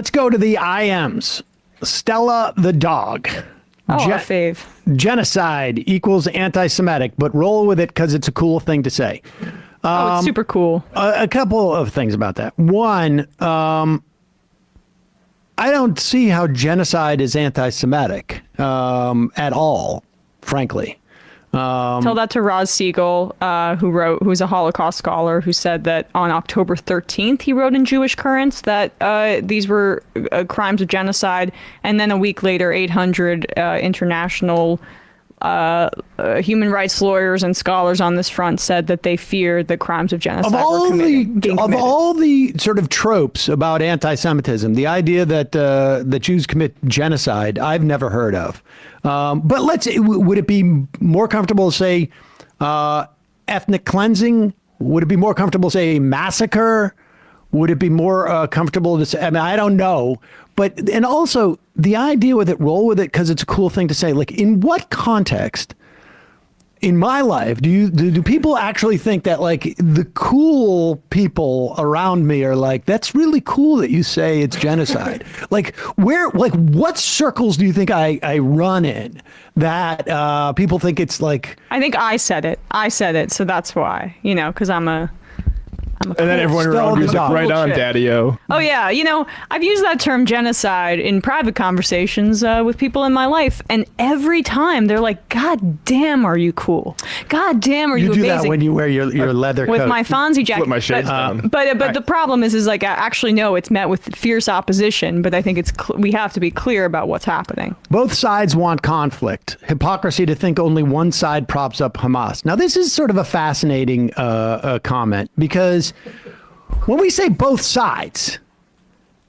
Let's go to the IMs. Stella the dog. Oh, a fave. Genocide equals anti-Semitic, but roll with it because it's a cool thing to say. It's super cool. A couple of things about that. One, I don't see how genocide is anti-Semitic at all, frankly. Tell that to Roz Siegel, who's a Holocaust scholar, who said that on October 13th, he wrote in Jewish Currents that these were crimes of genocide. And then a week later, 800 international human rights lawyers and scholars on this front said that they feared that crimes of genocide were being committed. Of all the sort of tropes about anti-Semitism, the idea that that Jews commit genocide, I've never heard of. But would it be more comfortable to say ethnic cleansing? Would it be more comfortable to say massacre? Would it be more comfortable to say, I mean, I don't know. But, and also the idea with it, roll with it because it's a cool thing to say. Like, in what context in my life do people actually think that, like, the cool people around me are like, that's really cool that you say it's genocide? Like, what circles do you think I run in that people think it's like? I think I said it. So that's why, because I'm a and then everyone around you's like, right on, Daddy-O. Oh, yeah. I've used that term genocide in private conversations with people in my life. And every time they're like, God damn, are you cool? God damn, are you amazing? You do that when you wear your leather coat. With my Fonzie jacket. Flip my shades down. But the problem is like, actually, no, it's met with fierce opposition. But I think we have to be clear about what's happening. Both sides want conflict. Hypocrisy to think only one side props up Hamas. Now, this is sort of a fascinating comment because when we say both sides,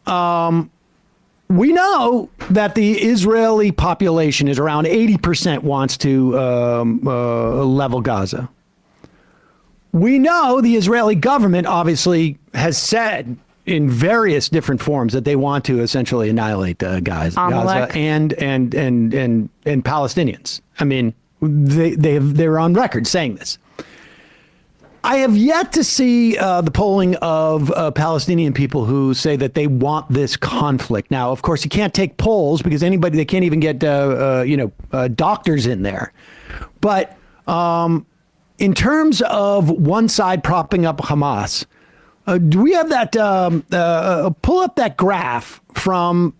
we know that the Israeli population is around 80% wants to level Gaza. We know the Israeli government obviously has said in various different forms that they want to essentially annihilate Gaza and Palestinians. I mean, they're on record saying this. I have yet to see the polling of Palestinian people who say that they want this conflict. Now, of course, you can't take polls because they can't even get, doctors in there. But in terms of one side propping up Hamas, do we have that, pull up that graph from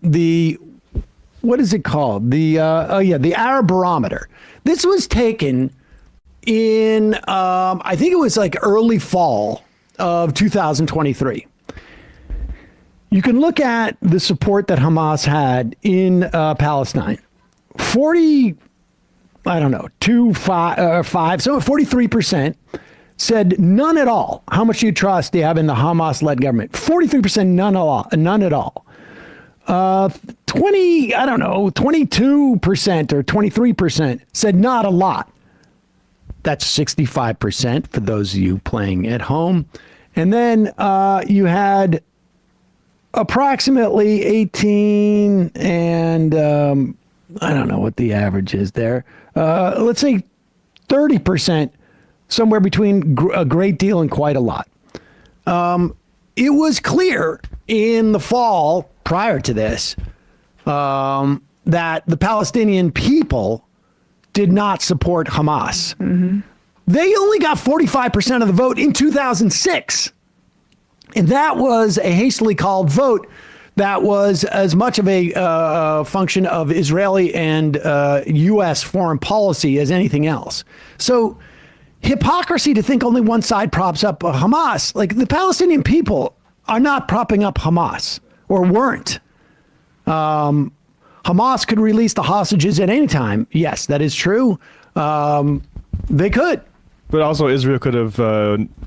what is it called? The Arab Barometer. This was taken in, I think it was like early fall of 2023. You can look at the support that Hamas had in Palestine. 43% said none at all. How much do you trust do you have in the Hamas-led government? 43% none at all. 22% or 23% said not a lot. That's 65% for those of you playing at home. And then you had approximately 18 and I don't know what the average is there. Let's say 30%, somewhere between a great deal and quite a lot. It was clear in the fall prior to this that the Palestinian people did not support Hamas. Mm-hmm. They only got 45% of the vote in 2006. And that was a hastily called vote that was as much of a function of Israeli and U.S. foreign policy as anything else. So hypocrisy to think only one side props up Hamas. Like, the Palestinian people are not propping up Hamas, or weren't. Hamas could release the hostages at any time. Yes, that is true. They could. But also Israel could have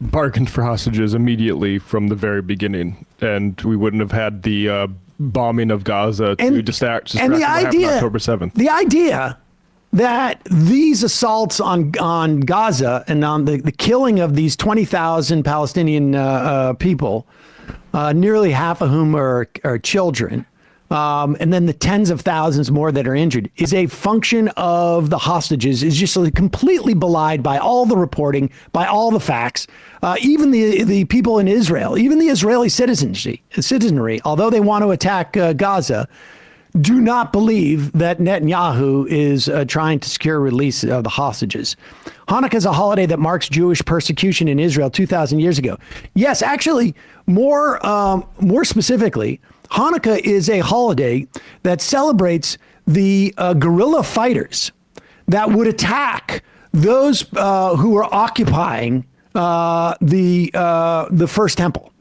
bargained for hostages immediately from the very beginning, and we wouldn't have had the bombing of Gaza to distract and the idea, on October 7th. The idea that these assaults on Gaza and on the killing of these 20,000 Palestinian people, nearly half of whom are children, and then the tens of thousands more that are injured is a function of the hostages, is just completely belied by all the reporting, by all the facts. Even the people in Israel, even the Israeli citizenry, although they want to attack Gaza, do not believe that Netanyahu is trying to secure release of the hostages. Hanukkah is a holiday that marks Jewish persecution in Israel 2,000 years ago. Yes, actually, more specifically, Hanukkah is a holiday that celebrates the guerrilla fighters that would attack those who are occupying the first temple.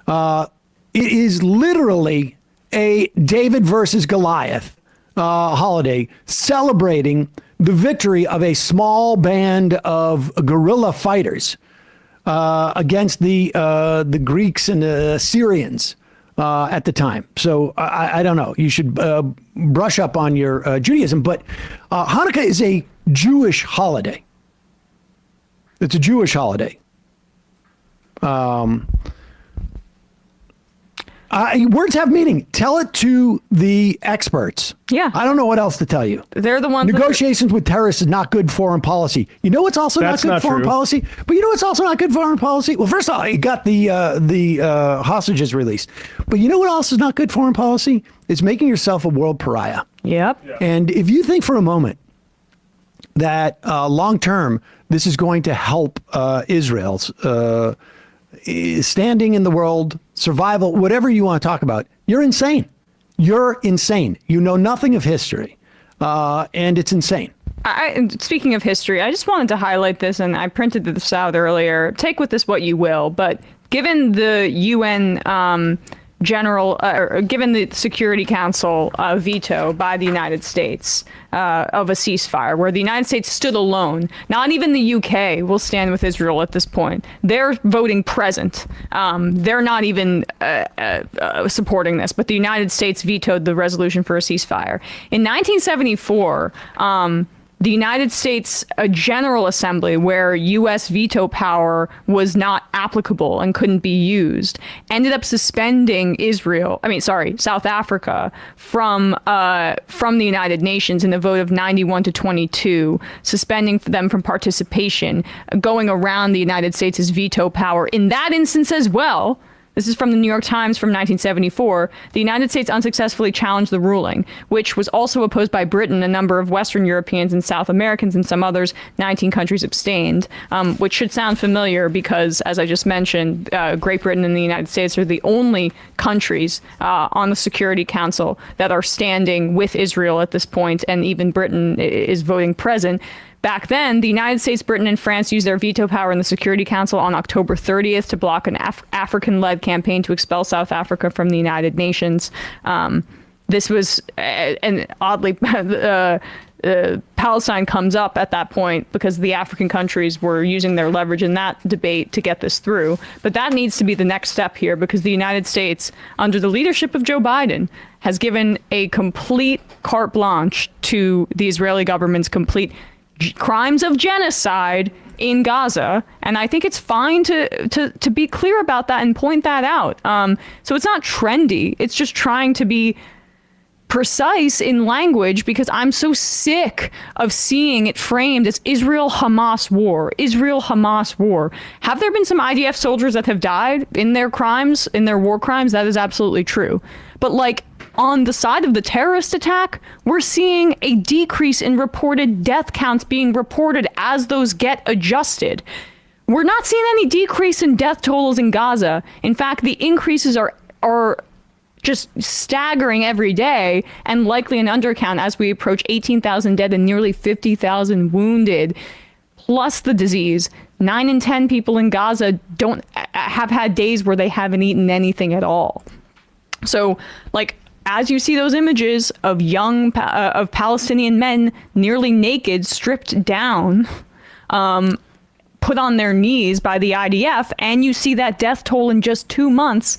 It is literally a David versus Goliath holiday celebrating the victory of a small band of guerrilla fighters against the Greeks and the Syrians at the time. So I don't know. You should brush up on your Judaism, but Hanukkah is a Jewish holiday. It's a Jewish holiday. Words have meaning. Tell it to the experts. Yeah. I don't know what else to tell you. They're the ones. Negotiations with terrorists is not good foreign policy. You know what's also not good foreign policy? But you know what's also not good foreign policy? Well, first of all, you got the hostages released. But you know what else is not good foreign policy? It's making yourself a world pariah. Yep. Yeah. And if you think for a moment that long term this is going to help Israel's standing in the world, survival, whatever you want to talk about, you're insane. You're insane. You know nothing of history, and it's insane. Speaking of history, I just wanted to highlight this, and I printed this out earlier. Take with this what you will, but given the UN given the Security Council veto by the United States of a ceasefire, where the United States stood alone, not even the UK will stand with Israel at this point. They're voting present. They're not even supporting this, but the United States vetoed the resolution for a ceasefire. In 1974, the United States General Assembly, where U.S. veto power was not applicable and couldn't be used, ended up suspending South Africa from the United Nations in a vote of 91-22, suspending them from participation, going around the United States' veto power. In that instance as well, this is from the New York Times from 1974. The United States unsuccessfully challenged the ruling, which was also opposed by Britain, a number of Western Europeans and South Americans, and some others. 19 countries abstained, which should sound familiar because, as I just mentioned, Great Britain and the United States are the only countries on the Security Council that are standing with Israel at this point, and even Britain is voting present. Back then, the United States, Britain, and France used their veto power in the Security Council on October 30th to block an African-led campaign to expel South Africa from the United Nations. This was, and oddly, Palestine comes up at that point because the African countries were using their leverage in that debate to get this through. But that needs to be the next step here, because the United States, under the leadership of Joe Biden, has given a complete carte blanche to the Israeli government's complete crimes of genocide in Gaza, and I think it's fine to be clear about that and point that out. So it's not trendy. It's just trying to be precise in language, because I'm so sick of seeing it framed as Israel-Hamas war. Israel-Hamas war. Have there been some IDF soldiers that have died in their crimes, in their war crimes? That is absolutely true. But on the side of the terrorist attack, we're seeing a decrease in reported death counts being reported as those get adjusted. We're not seeing any decrease in death totals in Gaza. In fact, the increases are just staggering every day, and likely an undercount as we approach 18,000 dead and nearly 50,000 wounded, plus the disease. 9 in 10 people in Gaza have had days where they haven't eaten anything at all. So, as you see those images of of Palestinian men nearly naked, stripped down, put on their knees by the IDF, and you see that death toll in just 2 months,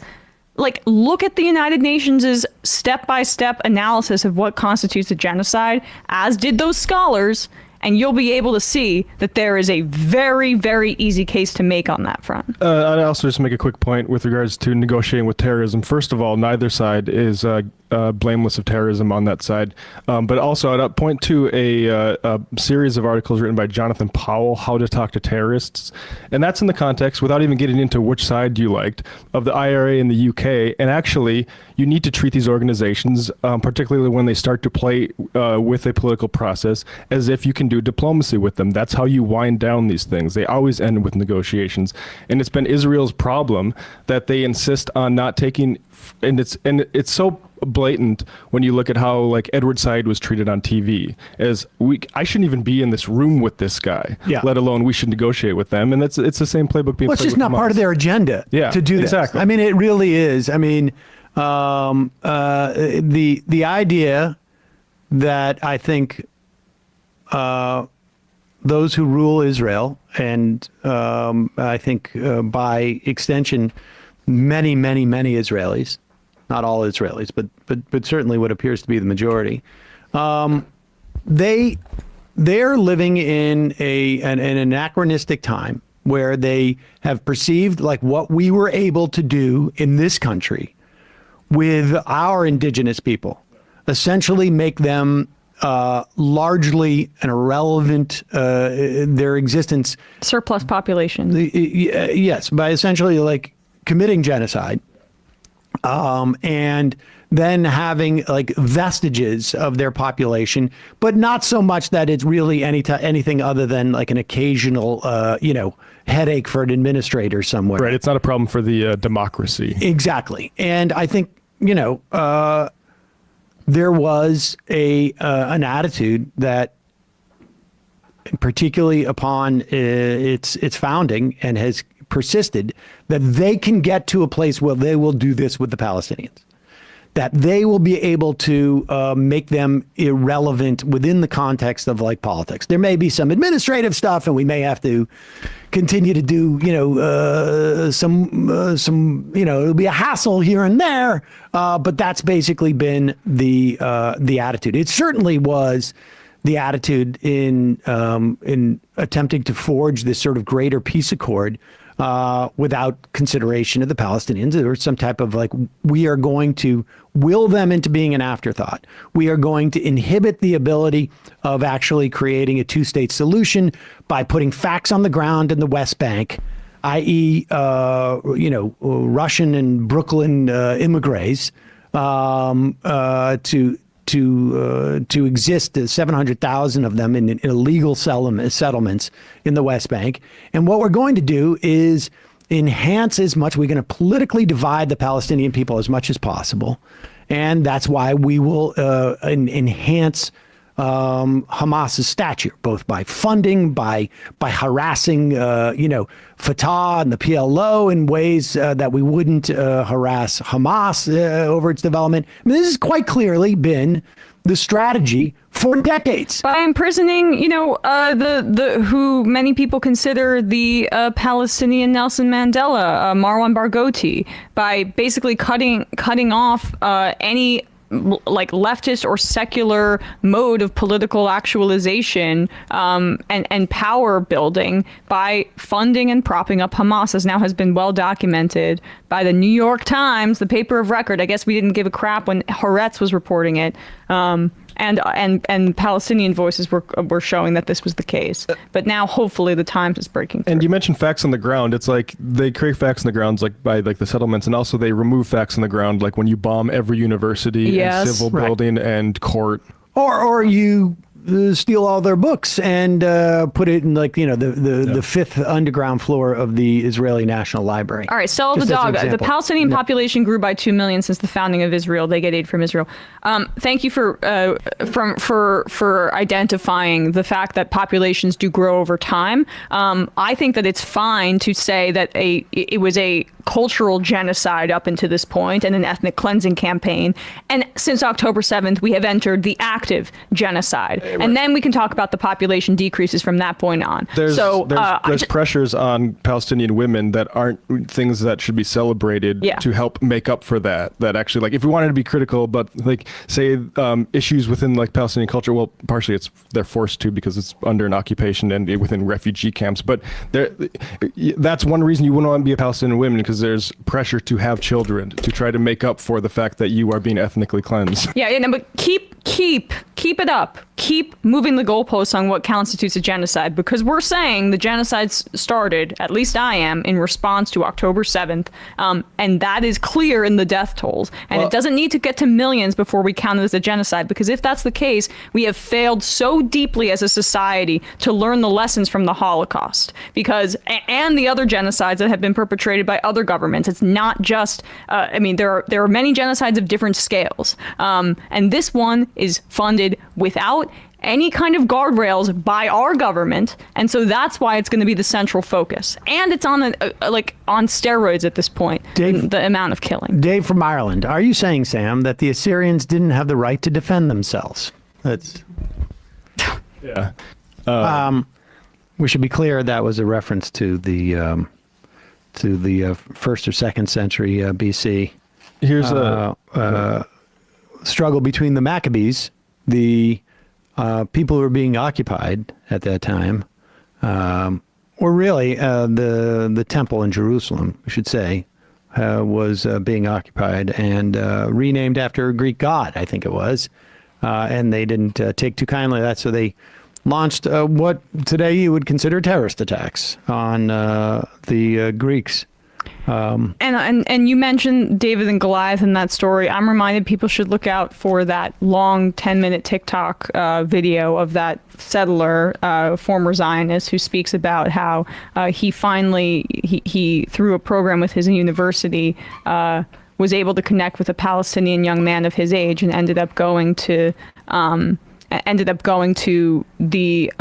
look at the United Nations' step-by-step analysis of what constitutes a genocide, as did those scholars, and you'll be able to see that there is a very, very easy case to make on that front. I'd also just make a quick point with regards to negotiating with terrorism. First of all, neither side is blameless of terrorism on that side. But also, I'd point to a series of articles written by Jonathan Powell, How to Talk to Terrorists. And that's in the context, without even getting into which side you liked, of the IRA in the UK. And actually, you need to treat these organizations, particularly when they start to play with a political process, as if you can do diplomacy with them. That's how you wind down these things. They always end with negotiations. And it's been Israel's problem that they insist on not taking, and it's so blatant when you look at how like Edward Said was treated on TV as I shouldn't even be in this room with this guy, let alone we should negotiate with them. And it's the same playbook being played it's just with not Hamas. part of their agenda to do that. Exactly. I mean, it really is. I mean, the idea that I think those who rule Israel, and I think by extension, many Israelis, not all Israelis, but certainly what appears to be the majority, they're living in an anachronistic time where they have perceived like what we were able to do in this country with our indigenous people, essentially make them largely an irrelevant, their existence. Surplus population. Yes, by essentially like committing genocide, and then having like vestiges of their population, but not so much that it's really anything other than like an occasional, headache for an administrator somewhere. Right. It's not a problem for the democracy. Exactly. And I think, there was an attitude that, particularly upon its founding, and has persisted, that they can get to a place where they will do this with the Palestinians, that they will be able to make them irrelevant within the context of like politics. There may be some administrative stuff, and we may have to continue to do, it'll be a hassle here and there, but that's basically been the attitude. It certainly was the attitude in attempting to forge this sort of greater peace accord without consideration of the Palestinians, or some type of like, we are going to will them into being an afterthought. We are going to inhibit the ability of actually creating a two-state solution by putting facts on the ground in the West Bank, i.e., Russian and Brooklyn immigrants to exist, 700,000 of them in illegal settlements in the West Bank. And what we're going to do is enhance as much, we're going to politically divide the Palestinian people as much as possible. And that's why we will enhance Hamas's stature, both by funding, by harassing, Fatah and the PLO in ways that we wouldn't harass Hamas over its development. I mean, this has quite clearly been the strategy for decades. By imprisoning, the who many people consider the Palestinian Nelson Mandela, Marwan Barghouti, by basically cutting off any like leftist or secular mode of political actualization and power building by funding and propping up Hamas, as now has been well documented by the New York Times, the paper of record. I guess we didn't give a crap when Haaretz was reporting it. And Palestinian voices were showing that this was the case. But now, hopefully, the Times is breaking through. And you mentioned facts on the ground. It's like they create facts on the ground like by like the settlements, and also they remove facts on the ground, like when you bomb every university and civil building and court. Or you steal all their books and put it in like, the fifth underground floor of the Israeli National Library. All right, sell the dog. The Palestinian population grew by 2 million since the founding of Israel. They get aid from Israel. Thank you for identifying the fact that populations do grow over time. I think that it's fine to say that it was a cultural genocide up until this point and an ethnic cleansing campaign. And since October 7th, we have entered the active genocide. Right. And then we can talk about the population decreases from that point on. There's pressures on Palestinian women that aren't things that should be celebrated to help make up for that. That actually, like, if we wanted to be critical, but like say issues within like Palestinian culture, well, partially they're forced to because it's under an occupation and within refugee camps. But that's one reason you wouldn't want to be a Palestinian woman, because because there's pressure to have children to try to make up for the fact that you are being ethnically cleansed. Yeah, but keep it up. Keep moving the goalposts on what constitutes a genocide, because we're saying the genocide started, at least I am, in response to October 7th, and that is clear in the death tolls. And it doesn't need to get to millions before we count it as a genocide, because if that's the case, we have failed so deeply as a society to learn the lessons from the Holocaust, and the other genocides that have been perpetrated by other governments. It's not just, there are many genocides of different scales, and this one is funded without any kind of guardrails by our government, and so that's why it's going to be the central focus. And it's on on steroids at this point. Dave, the amount of killing. Dave from Ireland, are you saying, Sam, that the Assyrians didn't have the right to defend themselves? That's Yeah. We should be clear that was a reference to the first or second century BC. Here's Struggle between the Maccabees, the people who were being occupied at that time, or really the temple in Jerusalem, I should say, was being occupied and renamed after a Greek god, I think it was, and they didn't take too kindly to that, so they launched what today you would consider terrorist attacks on the Greeks. And you mentioned David and Goliath in that story. I'm reminded people should look out for that long 10-minute TikTok video of that settler, former Zionist, who speaks about how he finally, through a program with his university, was able to connect with a Palestinian young man of his age and ended up going to the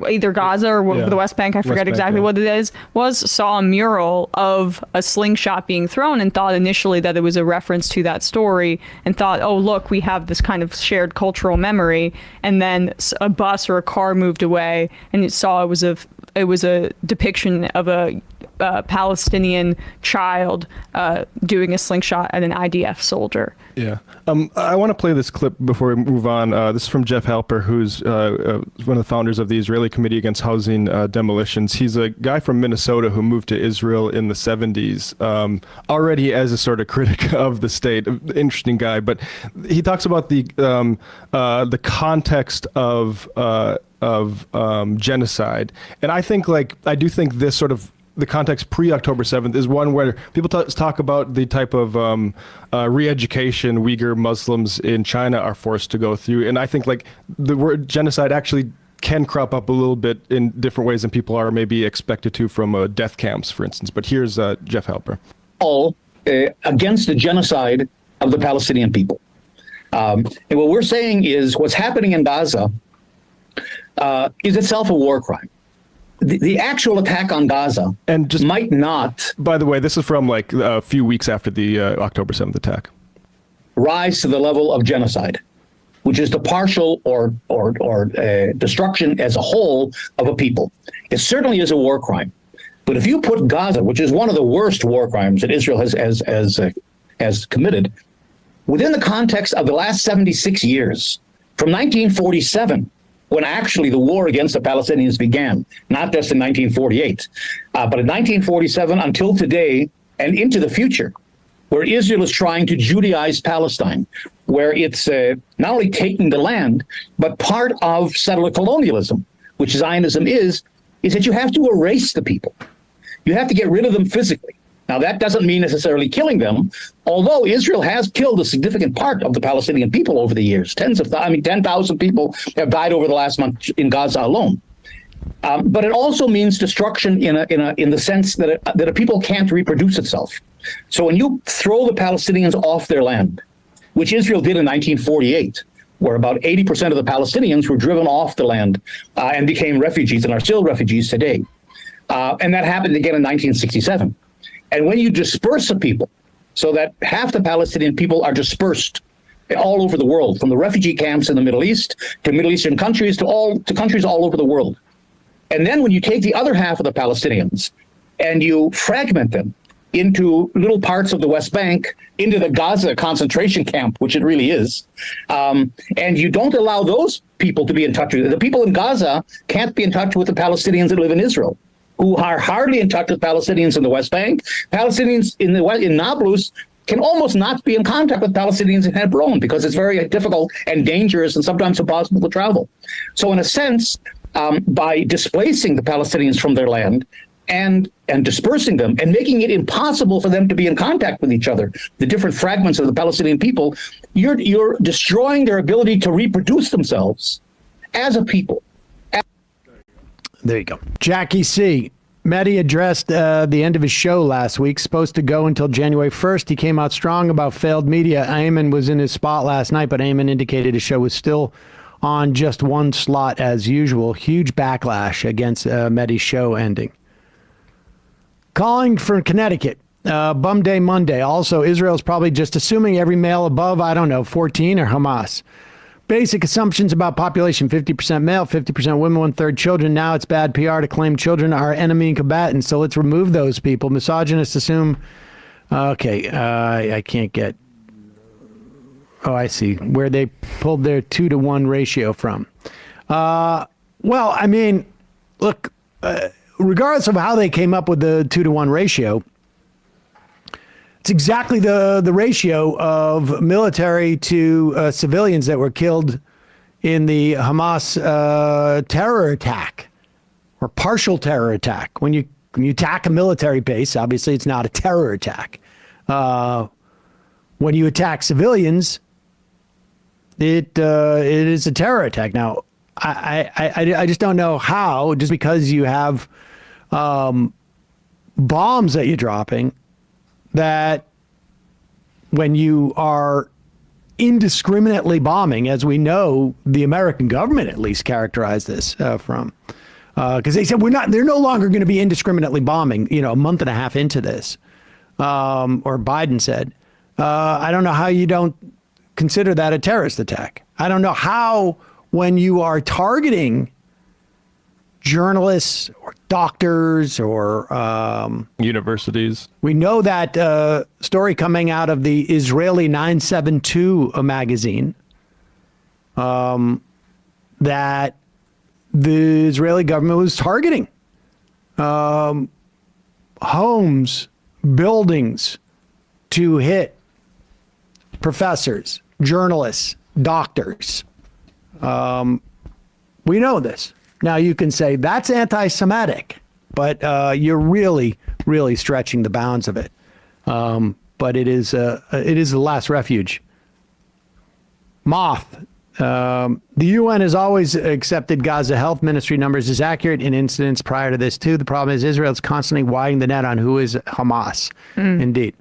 either Gaza or the West Bank, I forget exactly what it is, saw a mural of a slingshot being thrown and thought initially that it was a reference to that story and thought, oh, look, we have this kind of shared cultural memory. And then a bus or a car moved away and it was a depiction of a Palestinian child doing a slingshot at an IDF soldier. Yeah. I want to play this clip before we move on. This is from Jeff Halper, who's one of the founders of the Israeli Committee Against Housing Demolitions. He's a guy from Minnesota who moved to Israel in the 70s, already as a sort of critic of the state. Interesting guy. But he talks about the context of genocide. And I do think this sort of the context pre-October 7th is one where people talk about the type of re-education Uyghur Muslims in China are forced to go through. And I think the word genocide actually can crop up a little bit in different ways than people are maybe expected to from death camps, for instance. But here's Jeff Halper. All against the genocide of the Palestinian people. And what we're saying is what's happening in Gaza is itself a war crime. The actual attack on Gaza might not. By the way, this is from a few weeks after the October 7th attack. Rise to the level of genocide, which is the partial or destruction as a whole of a people. It certainly is a war crime. But if you put Gaza, which is one of the worst war crimes that Israel has committed, within the context of the last 76 years, from 1947. When actually the war against the Palestinians began, not just in 1948, but in 1947 until today and into the future, where Israel is trying to Judaize Palestine, where it's not only taking the land, but part of settler colonialism, which Zionism is that you have to erase the people. You have to get rid of them physically. Now, that doesn't mean necessarily killing them, although Israel has killed a significant part of the Palestinian people over the years. 10,000 people have died over the last month in Gaza alone. But it also means destruction in the sense that a people can't reproduce itself. So when you throw the Palestinians off their land, which Israel did in 1948, where about 80% of the Palestinians were driven off the land and became refugees and are still refugees today. And that happened again in 1967. And when you disperse a people so that half the Palestinian people are dispersed all over the world, from the refugee camps in the Middle East to Middle Eastern countries to countries all over the world. And then when you take the other half of the Palestinians and you fragment them into little parts of the West Bank, into the Gaza concentration camp, which it really is, and you don't allow those people to be in touch with it. The people in Gaza can't be in touch with the Palestinians that live in Israel. who are hardly in touch with Palestinians in the West Bank. Palestinians in Nablus can almost not be in contact with Palestinians in Hebron because it's very difficult and dangerous and sometimes impossible to travel. So in a sense, by displacing the Palestinians from their land and dispersing them and making it impossible for them to be in contact with each other, the different fragments of the Palestinian people, you're destroying their ability to reproduce themselves as a people. There you go. Jackie C. Mehdi addressed the end of his show last week, supposed to go until January 1st. He came out strong about failed media. Ayman was in his spot last night, but Ayman indicated his show was still on just one slot as usual. Huge backlash against Mehdi's show ending. Calling from Connecticut. Bum Day Monday. Also, Israel's probably just assuming every male above, 14 are Hamas. Basic assumptions about population, 50% male, 50% women, 1/3 children. Now it's bad PR to claim children are enemy combatants, so let's remove those people. Misogynists assume... Okay, I can't get... Oh, I see. Where they pulled their 2-to-1 ratio from. Well, I mean, look, regardless of how they came up with the 2-to-1 ratio, it's exactly the ratio of military to civilians that were killed in the Hamas terror attack or partial terror attack. When you attack a military base, obviously it's not a terror attack. When you attack civilians, it is a terror attack. Now, I just don't know how, just because you have bombs that you're dropping, that when you are indiscriminately bombing, as we know the American government at least characterized this from, because they said they're no longer going to be indiscriminately bombing, a month and a half into this, or Biden said, I don't know how you don't consider that a terrorist attack. I don't know how, when you are targeting journalists or doctors or universities. We know that story coming out of the Israeli 972 magazine, that the Israeli government was targeting homes, buildings to hit professors, journalists, doctors. We know this. Now, you can say that's anti-Semitic, but you're really, really stretching the bounds of it. But it is the last refuge. Moth. The UN has always accepted Gaza Health Ministry numbers as accurate in incidents prior to this, too. The problem is Israel's constantly widening the net on who is Hamas. Indeed.